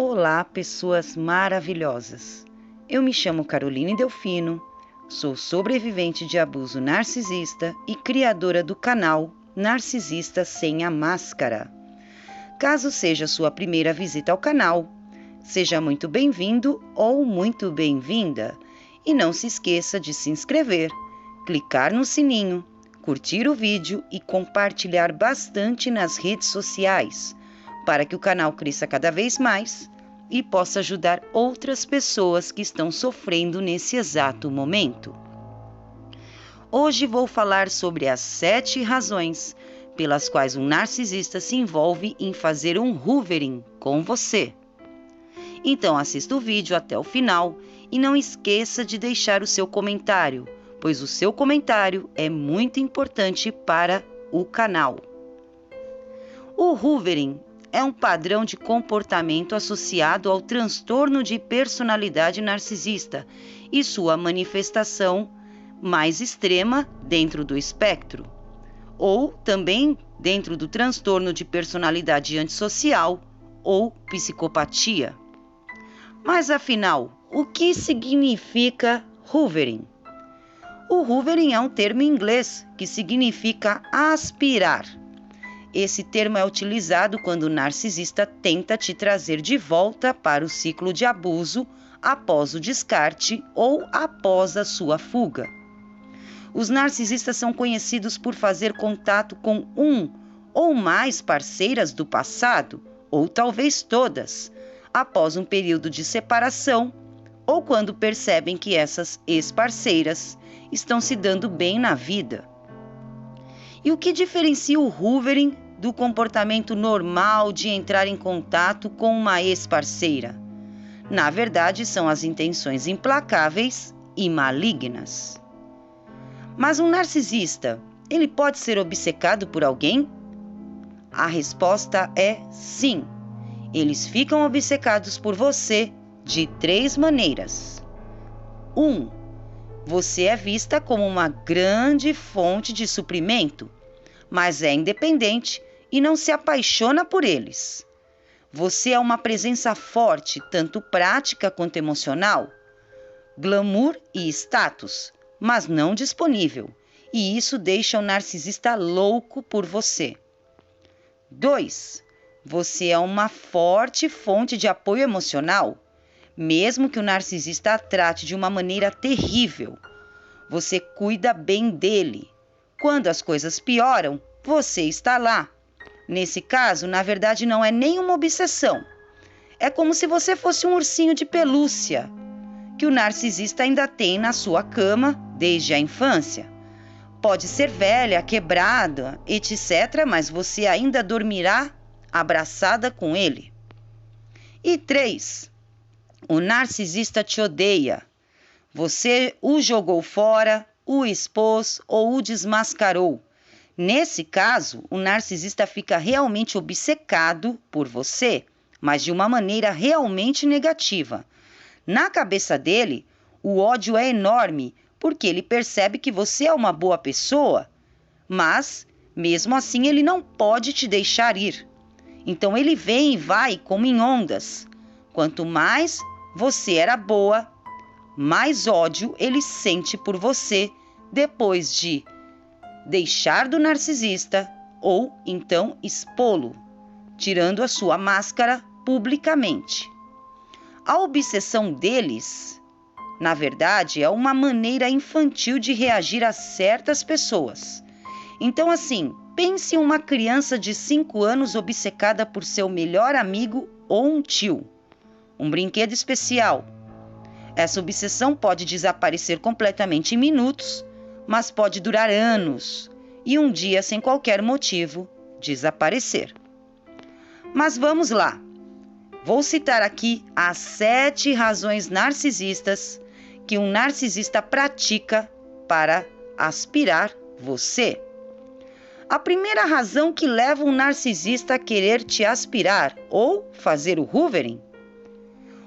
Olá, pessoas maravilhosas! Eu me chamo Caroline Delfino, sou sobrevivente de abuso narcisista e criadora do canal Narcisista Sem a Máscara. Caso seja sua primeira visita ao canal, seja muito bem-vindo ou muito bem-vinda e não se esqueça de se inscrever, clicar no sininho, curtir o vídeo e compartilhar bastante nas redes sociais, para que o canal cresça cada vez mais e possa ajudar outras pessoas que estão sofrendo nesse exato momento. Hoje vou falar sobre as 7 razões pelas quais um narcisista se envolve em fazer um hoovering com você. Então assista o vídeo até o final e não esqueça de deixar o seu comentário, pois o seu comentário é muito importante para o canal. O hoovering é um padrão de comportamento associado ao transtorno de personalidade narcisista e sua manifestação mais extrema dentro do espectro, ou também dentro do transtorno de personalidade antissocial ou psicopatia. Mas afinal, o que significa hoovering? O hoovering é um termo em inglês que significa aspirar. Esse termo é utilizado quando o narcisista tenta te trazer de volta para o ciclo de abuso após o descarte ou após a sua fuga. Os narcisistas são conhecidos por fazer contato com um ou mais parceiras do passado, ou talvez todas, após um período de separação ou quando percebem que essas ex-parceiras estão se dando bem na vida. E o que diferencia o hoovering do comportamento normal de entrar em contato com uma ex-parceira? Na verdade, são as intenções implacáveis e malignas. Mas um narcisista, ele pode ser obcecado por alguém? A resposta é sim. Eles ficam obcecados por você de 3 maneiras. 1. Você é vista como uma grande fonte de suprimento, mas é independente e não se apaixona por eles. Você é uma presença forte, tanto prática quanto emocional, glamour e status, mas não disponível, e isso deixa o narcisista louco por você. 2. Você é uma forte fonte de apoio emocional, mesmo que o narcisista a trate de uma maneira terrível. Você cuida bem dele. Quando as coisas pioram, você está lá. Nesse caso, na verdade, não é nenhuma obsessão. É como se você fosse um ursinho de pelúcia, que o narcisista ainda tem na sua cama desde a infância. Pode ser velha, quebrada, etc., mas você ainda dormirá abraçada com ele. E 3. O narcisista te odeia. Você o jogou fora, o expôs ou o desmascarou. Nesse caso, o narcisista fica realmente obcecado por você, mas de uma maneira realmente negativa. Na cabeça dele, o ódio é enorme, porque ele percebe que você é uma boa pessoa, mas, mesmo assim, ele não pode te deixar ir. Então, ele vem e vai como em ondas. Quanto mais você era boa, mais ódio ele sente por você depois de deixar do narcisista ou então expô-lo, tirando a sua máscara publicamente. A obsessão deles, na verdade, é uma maneira infantil de reagir a certas pessoas. Então, assim, pense em uma criança de 5 anos obcecada por seu melhor amigo ou um tio, um brinquedo especial. Essa obsessão pode desaparecer completamente em minutos, mas pode durar anos e um dia, sem qualquer motivo, desaparecer. Mas vamos lá. Vou citar aqui as 7 razões narcisistas que um narcisista pratica para aspirar você. A primeira razão que leva um narcisista a querer te aspirar ou fazer o hoovering.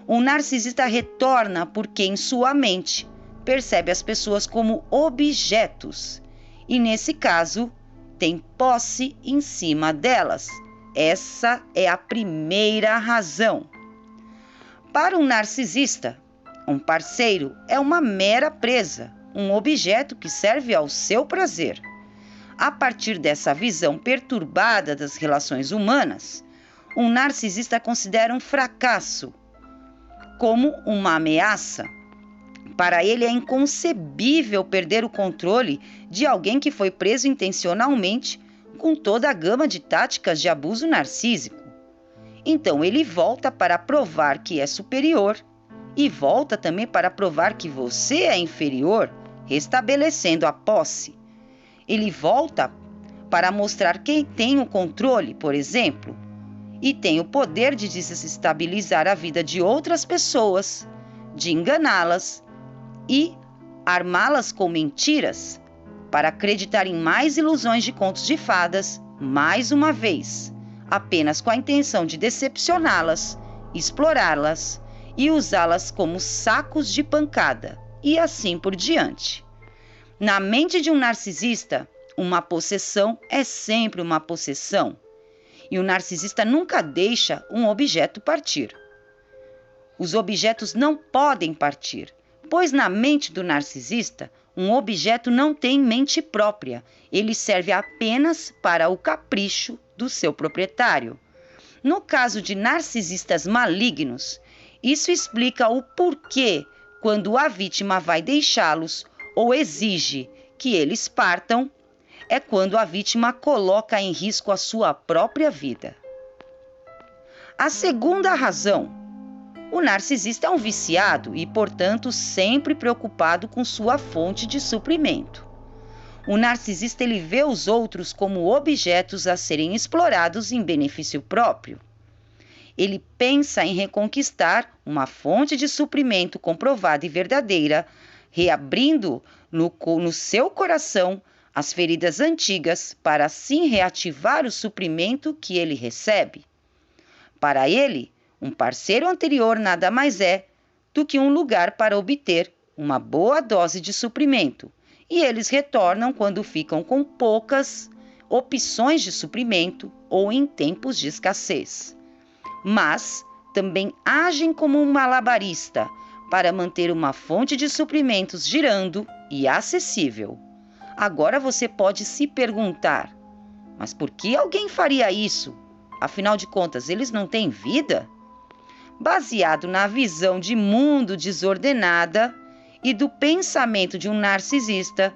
Um narcisista retorna porque em sua mente percebe as pessoas como objetos e, nesse caso, tem posse em cima delas. Essa é a primeira razão. Para um narcisista, um parceiro é uma mera presa, um objeto que serve ao seu prazer. A partir dessa visão perturbada das relações humanas, um narcisista considera um fracasso como uma ameaça. Para ele é inconcebível perder o controle de alguém que foi preso intencionalmente com toda a gama de táticas de abuso narcísico. Então ele volta para provar que é superior e volta também para provar que você é inferior, restabelecendo a posse. Ele volta para mostrar quem tem o controle, por exemplo, e tem o poder de desestabilizar a vida de outras pessoas, de enganá-las e armá-las com mentiras para acreditar em mais ilusões de contos de fadas, mais uma vez, apenas com a intenção de decepcioná-las, explorá-las e usá-las como sacos de pancada, e assim por diante. Na mente de um narcisista, uma possessão é sempre uma possessão, e o narcisista nunca deixa um objeto partir. Os objetos não podem partir, pois na mente do narcisista, um objeto não tem mente própria, ele serve apenas para o capricho do seu proprietário. No caso de narcisistas malignos, isso explica o porquê, quando a vítima vai deixá-los ou exige que eles partam, é quando a vítima coloca em risco a sua própria vida. A segunda razão: o narcisista é um viciado e, portanto, sempre preocupado com sua fonte de suprimento. O narcisista ele vê os outros como objetos a serem explorados em benefício próprio. Ele pensa em reconquistar uma fonte de suprimento comprovada e verdadeira, reabrindo no seu coração as feridas antigas para assim reativar o suprimento que ele recebe. Para ele, um parceiro anterior nada mais é do que um lugar para obter uma boa dose de suprimento, e eles retornam quando ficam com poucas opções de suprimento ou em tempos de escassez. Mas também agem como um malabarista para manter uma fonte de suprimentos girando e acessível. Agora você pode se perguntar: mas por que alguém faria isso? Afinal de contas, eles não têm vida? Baseado na visão de mundo desordenada e do pensamento de um narcisista,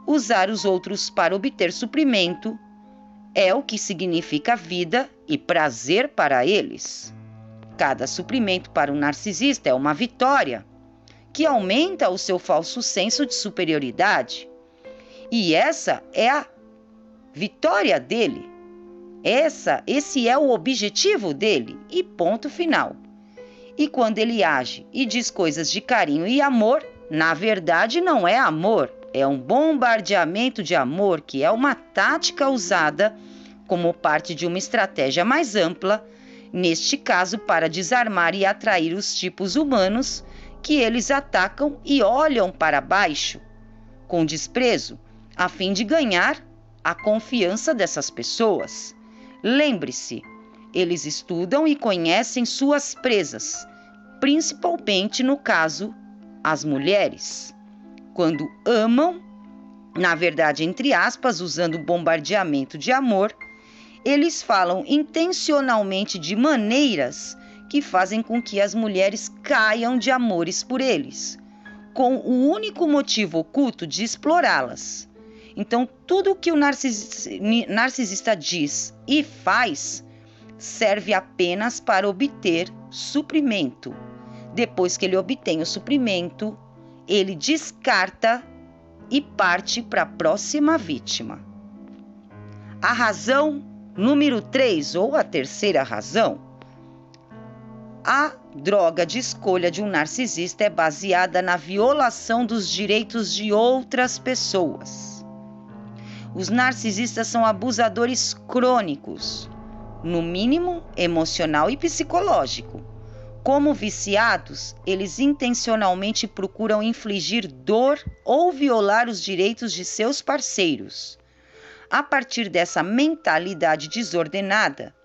usar os outros para obter suprimento é o que significa vida e prazer para eles. Cada suprimento para um narcisista é uma vitória, que aumenta o seu falso senso de superioridade. E essa é a vitória dele. Esse é o objetivo dele e ponto final. E quando ele age e diz coisas de carinho e amor, na verdade não é amor, é um bombardeamento de amor, que é uma tática usada como parte de uma estratégia mais ampla, neste caso para desarmar e atrair os tipos humanos que eles atacam e olham para baixo, com desprezo, a fim de ganhar a confiança dessas pessoas. Lembre-se, eles estudam e conhecem suas presas, principalmente no caso, as mulheres. Quando amam, na verdade, entre aspas, usando bombardeamento de amor, eles falam intencionalmente de maneiras que fazem com que as mulheres caiam de amores por eles, com o único motivo oculto de explorá-las. Então, tudo o que o narcisista diz e faz serve apenas para obter suprimento. Depois que ele obtém o suprimento, ele descarta e parte para a próxima vítima. A razão número 3, ou a terceira razão: a droga de escolha de um narcisista é baseada na violação dos direitos de outras pessoas. Os narcisistas são abusadores crônicos, no mínimo emocional e psicológico. Como viciados, eles intencionalmente procuram infligir dor ou violar os direitos de seus parceiros. A partir dessa mentalidade desordenada,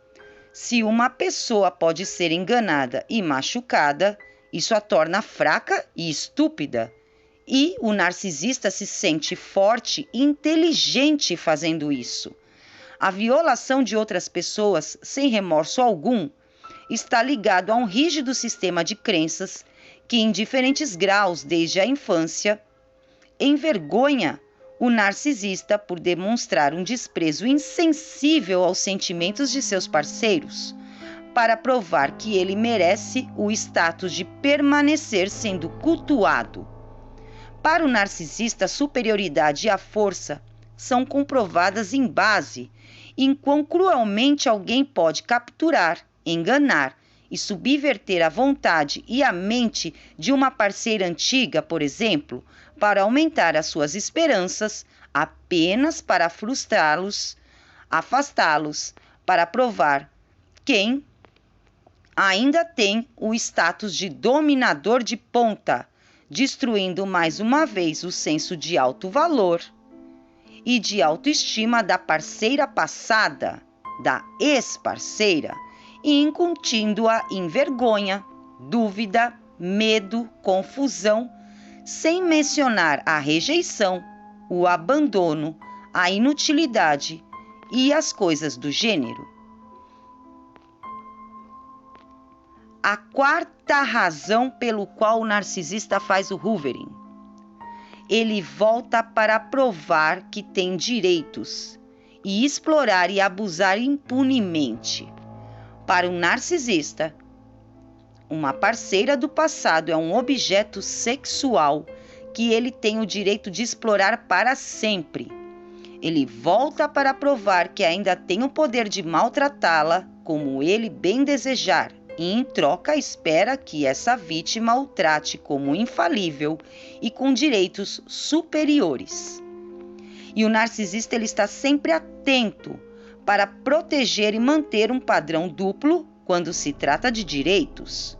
Se uma pessoa pode ser enganada e machucada, isso a torna fraca e estúpida. E o narcisista se sente forte e inteligente fazendo isso. A violação de outras pessoas, sem remorso algum, está ligado a um rígido sistema de crenças que, em diferentes graus desde a infância, envergonha o narcisista por demonstrar um desprezo insensível aos sentimentos de seus parceiros, para provar que ele merece o status de permanecer sendo cultuado. Para o narcisista, a superioridade e a força são comprovadas em base em quão cruelmente alguém pode capturar, enganar e subverter a vontade e a mente de uma parceira antiga, por exemplo, para aumentar as suas esperanças, apenas para frustrá-los, afastá-los, para provar quem ainda tem o status de dominador de ponta, destruindo mais uma vez o senso de alto valor e de autoestima da parceira passada, da ex-parceira, e incutindo-a em vergonha, dúvida, medo, confusão, sem mencionar a rejeição, o abandono, a inutilidade e as coisas do gênero. A quarta razão pelo qual o narcisista faz o hoovering. Ele volta para provar que tem direitos e explorar e abusar impunemente. Para um narcisista, uma parceira do passado é um objeto sexual que ele tem o direito de explorar para sempre. Ele volta para provar que ainda tem o poder de maltratá-la como ele bem desejar e, em troca, espera que essa vítima o trate como infalível e com direitos superiores. E o narcisista ele está sempre atento para proteger e manter um padrão duplo quando se trata de direitos.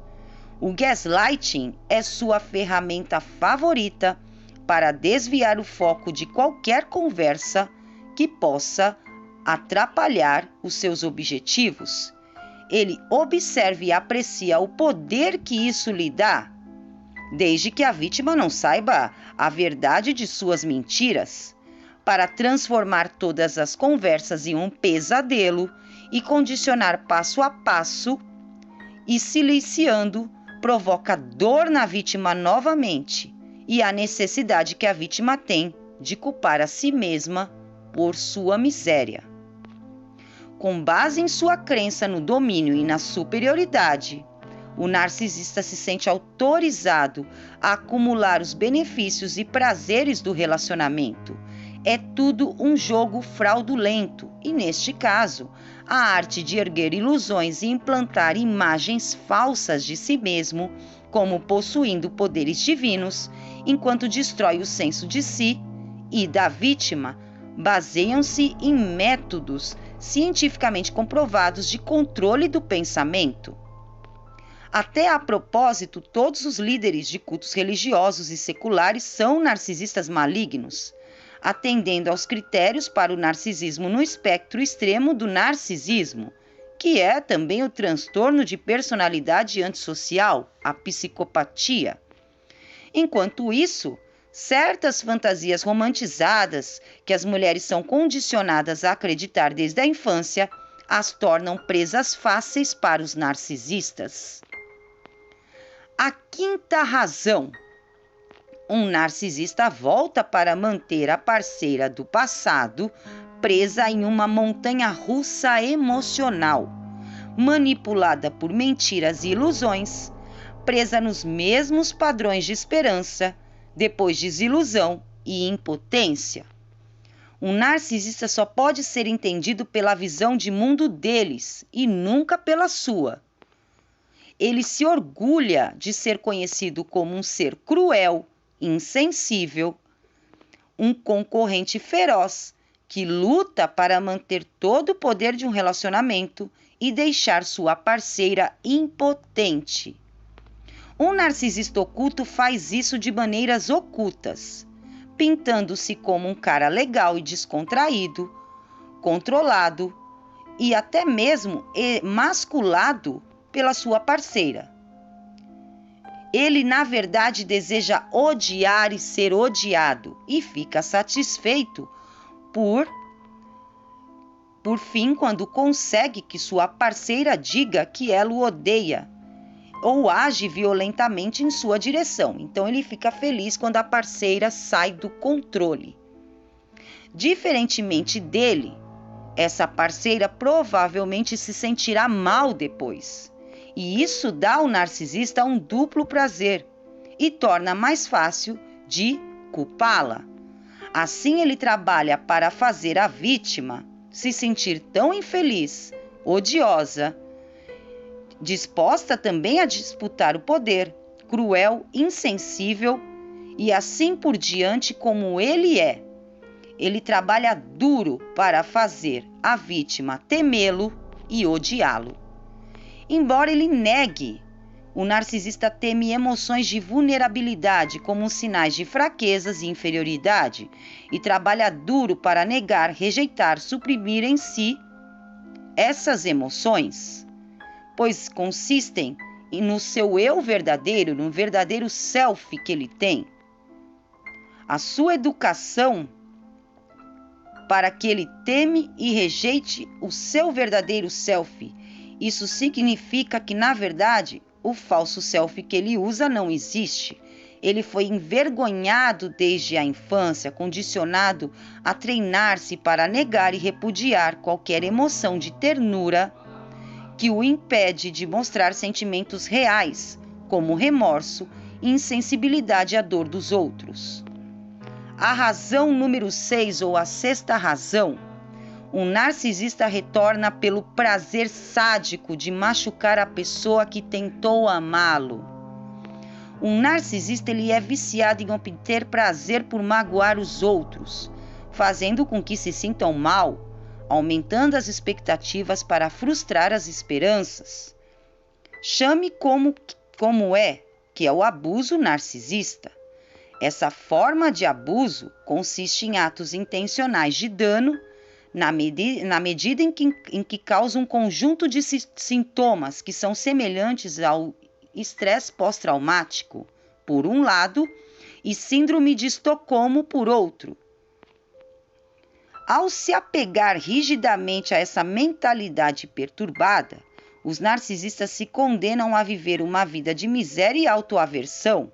O gaslighting é sua ferramenta favorita para desviar o foco de qualquer conversa que possa atrapalhar os seus objetivos. Ele observa e aprecia o poder que isso lhe dá, desde que a vítima não saiba a verdade de suas mentiras, para transformar todas as conversas em um pesadelo e condicionar passo a passo e siliciando, provoca dor na vítima novamente e a necessidade que a vítima tem de culpar a si mesma por sua miséria. Com base em sua crença no domínio e na superioridade, o narcisista se sente autorizado a acumular os benefícios e prazeres do relacionamento. É tudo um jogo fraudulento e, neste caso, a arte de erguer ilusões e implantar imagens falsas de si mesmo, como possuindo poderes divinos, enquanto destrói o senso de si e da vítima, baseiam-se em métodos cientificamente comprovados de controle do pensamento. Até a propósito, todos os líderes de cultos religiosos e seculares são narcisistas malignos, atendendo aos critérios para o narcisismo no espectro extremo do narcisismo, que é também o transtorno de personalidade antissocial, a psicopatia. Enquanto isso, certas fantasias romantizadas que as mulheres são condicionadas a acreditar desde a infância as tornam presas fáceis para os narcisistas. A quinta razão. Um narcisista volta para manter a parceira do passado presa em uma montanha-russa emocional, manipulada por mentiras e ilusões, presa nos mesmos padrões de esperança, depois desilusão e impotência. Um narcisista só pode ser entendido pela visão de mundo deles e nunca pela sua. Ele se orgulha de ser conhecido como um ser cruel, insensível, um concorrente feroz que luta para manter todo o poder de um relacionamento e deixar sua parceira impotente. Um narcisista oculto faz isso de maneiras ocultas, pintando-se como um cara legal e descontraído, controlado e até mesmo emasculado pela sua parceira. Ele, na verdade, deseja odiar e ser odiado e fica satisfeito por fim, quando consegue que sua parceira diga que ela o odeia ou age violentamente em sua direção. Então, ele fica feliz quando a parceira sai do controle. Diferentemente dele, essa parceira provavelmente se sentirá mal depois. E isso dá ao narcisista um duplo prazer e torna mais fácil de culpá-la. Assim, ele trabalha para fazer a vítima se sentir tão infeliz, odiosa, disposta também a disputar o poder, cruel, insensível e assim por diante como ele é. Ele trabalha duro para fazer a vítima temê-lo e odiá-lo. Embora ele negue, o narcisista teme emoções de vulnerabilidade como sinais de fraquezas e inferioridade e trabalha duro para negar, rejeitar, suprimir em si essas emoções, pois consistem no seu eu verdadeiro, no verdadeiro self que ele tem. A sua educação para que ele teme e rejeite o seu verdadeiro self. Isso significa que, na verdade, o falso self que ele usa não existe. Ele foi envergonhado desde a infância, condicionado a treinar-se para negar e repudiar qualquer emoção de ternura que o impede de mostrar sentimentos reais, como remorso e insensibilidade à dor dos outros. A razão número 6, ou a sexta razão, um narcisista retorna pelo prazer sádico de machucar a pessoa que tentou amá-lo. Um narcisista ele é viciado em obter prazer por magoar os outros, fazendo com que se sintam mal, aumentando as expectativas para frustrar as esperanças. Chame como é, que é o abuso narcisista. Essa forma de abuso consiste em atos intencionais de dano, na medida em que causa um conjunto de sintomas que são semelhantes ao estresse pós-traumático, por um lado, e síndrome de Estocolmo, por outro. Ao se apegar rigidamente a essa mentalidade perturbada, os narcisistas se condenam a viver uma vida de miséria e autoaversão.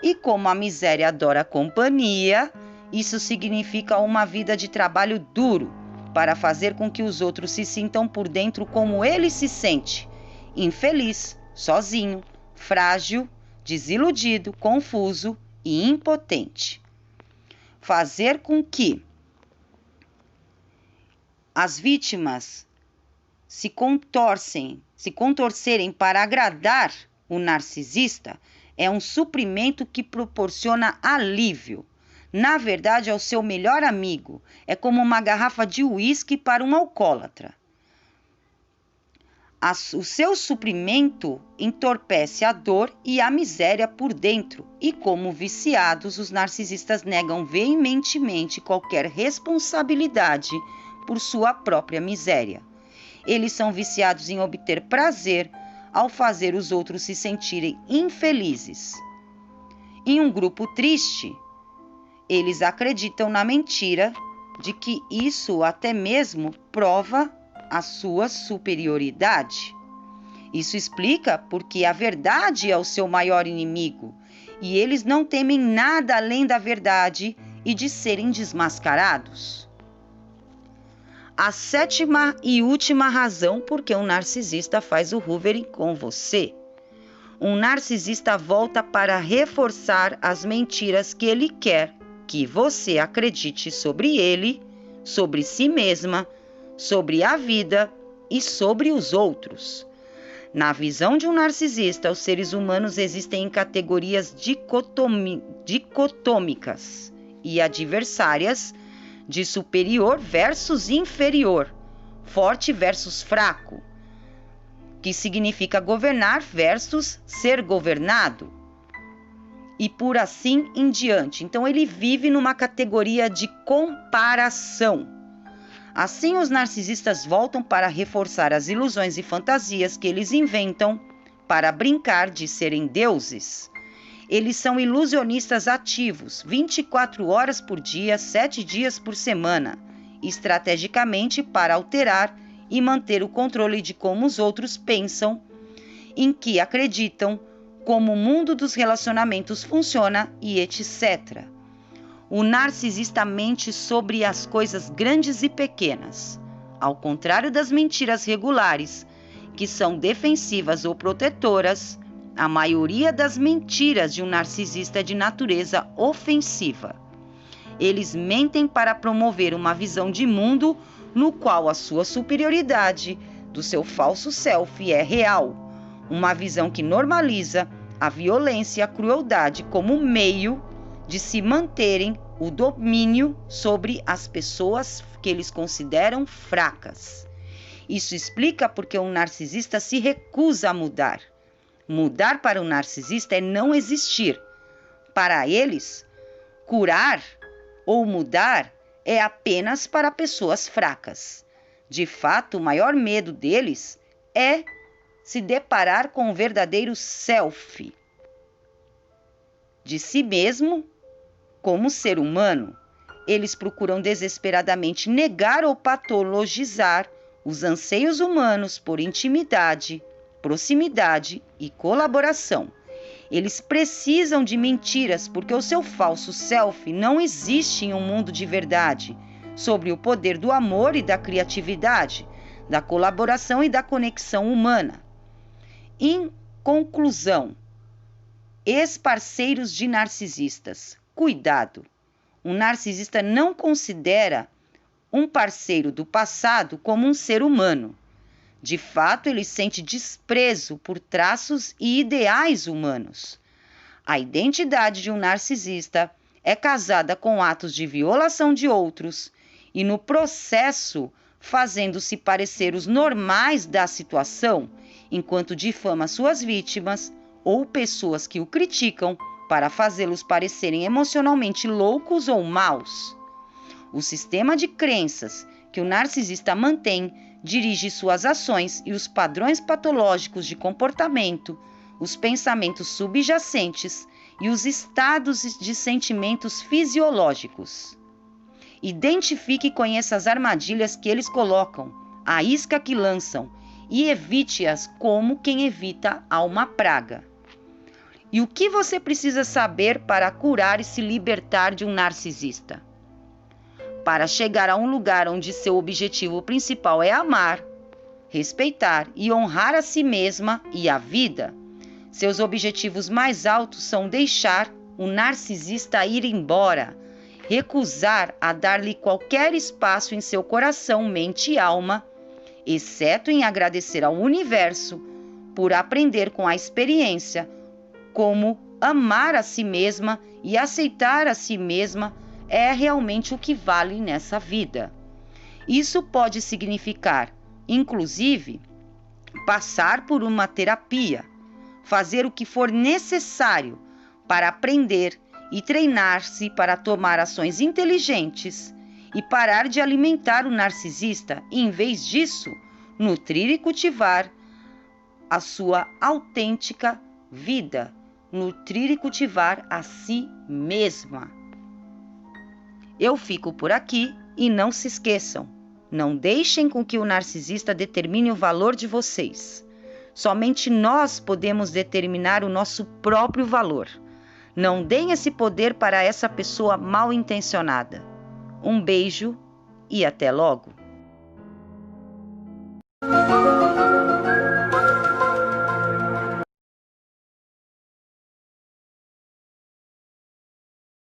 E como a miséria adora companhia, isso significa uma vida de trabalho duro para fazer com que os outros se sintam por dentro como ele se sente, infeliz, sozinho, frágil, desiludido, confuso e impotente. Fazer com que as vítimas se contorcerem para agradar o narcisista é um suprimento que proporciona alívio. Na verdade, é o seu melhor amigo. É como uma garrafa de uísque para um alcoólatra. O seu suprimento entorpece a dor e a miséria por dentro. E como viciados, os narcisistas negam veementemente qualquer responsabilidade por sua própria miséria. Eles são viciados em obter prazer ao fazer os outros se sentirem infelizes. Em um grupo triste, eles acreditam na mentira de que isso até mesmo prova a sua superioridade. Isso explica porque a verdade é o seu maior inimigo e eles não temem nada além da verdade e de serem desmascarados. A sétima e última razão por que um narcisista faz o hoovering com você. Um narcisista volta para reforçar as mentiras que ele quer que você acredite sobre ele, sobre si mesma, sobre a vida e sobre os outros. Na visão de um narcisista, os seres humanos existem em categorias dicotômicas e adversárias de superior versus inferior, forte versus fraco, que significa governar versus ser governado, e por assim em diante. Então ele vive numa categoria de comparação. Assim, os narcisistas voltam para reforçar as ilusões e fantasias que eles inventam para brincar de serem deuses. Eles são ilusionistas ativos, 24 horas por dia, 7 dias por semana, estrategicamente para alterar e manter o controle de como os outros pensam, em que acreditam, como o mundo dos relacionamentos funciona e etc. O narcisista mente sobre as coisas grandes e pequenas, ao contrário das mentiras regulares, que são defensivas ou protetoras. A maioria das mentiras de um narcisista é de natureza ofensiva. Eles mentem para promover uma visão de mundo no qual a sua superioridade do seu falso self é real, uma visão que normaliza a violência e a crueldade como meio de se manterem o domínio sobre as pessoas que eles consideram fracas. Isso explica porque um narcisista se recusa a mudar. Mudar para o narcisista é não existir. Para eles, curar ou mudar é apenas para pessoas fracas. De fato, o maior medo deles é se deparar com o verdadeiro self de si mesmo como ser humano. Eles procuram desesperadamente negar ou patologizar os anseios humanos por intimidade, proximidade e colaboração. Eles precisam de mentiras porque o seu falso self não existe em um mundo de verdade, sobre o poder do amor e da criatividade, da colaboração e da conexão humana. Em conclusão, ex-parceiros de narcisistas, cuidado! Um narcisista não considera um parceiro do passado como um ser humano. De fato, ele sente desprezo por traços e ideais humanos. A identidade de um narcisista é casada com atos de violação de outros e, no processo, fazendo-se parecer os normais da situação, enquanto difama suas vítimas ou pessoas que o criticam para fazê-los parecerem emocionalmente loucos ou maus. O sistema de crenças que o narcisista mantém dirige suas ações e os padrões patológicos de comportamento, os pensamentos subjacentes e os estados de sentimentos fisiológicos. Identifique e conheça as armadilhas que eles colocam, a isca que lançam, e evite-as como quem evita a uma praga. E o que você precisa saber para curar e se libertar de um narcisista? Para chegar a um lugar onde seu objetivo principal é amar, respeitar e honrar a si mesma e a vida, seus objetivos mais altos são deixar o narcisista ir embora, recusar a dar-lhe qualquer espaço em seu coração, mente e alma, exceto em agradecer ao universo por aprender com a experiência como amar a si mesma e aceitar a si mesma é realmente o que vale nessa vida. Isso pode significar, inclusive, passar por uma terapia, fazer o que for necessário para aprender e treinar-se para tomar ações inteligentes e parar de alimentar o narcisista e, em vez disso, nutrir e cultivar a sua autêntica vida, nutrir e cultivar a si mesma. Eu fico por aqui e não se esqueçam, não deixem com que o narcisista determine o valor de vocês. Somente nós podemos determinar o nosso próprio valor. Não deem esse poder para essa pessoa mal intencionada. Um beijo e até logo!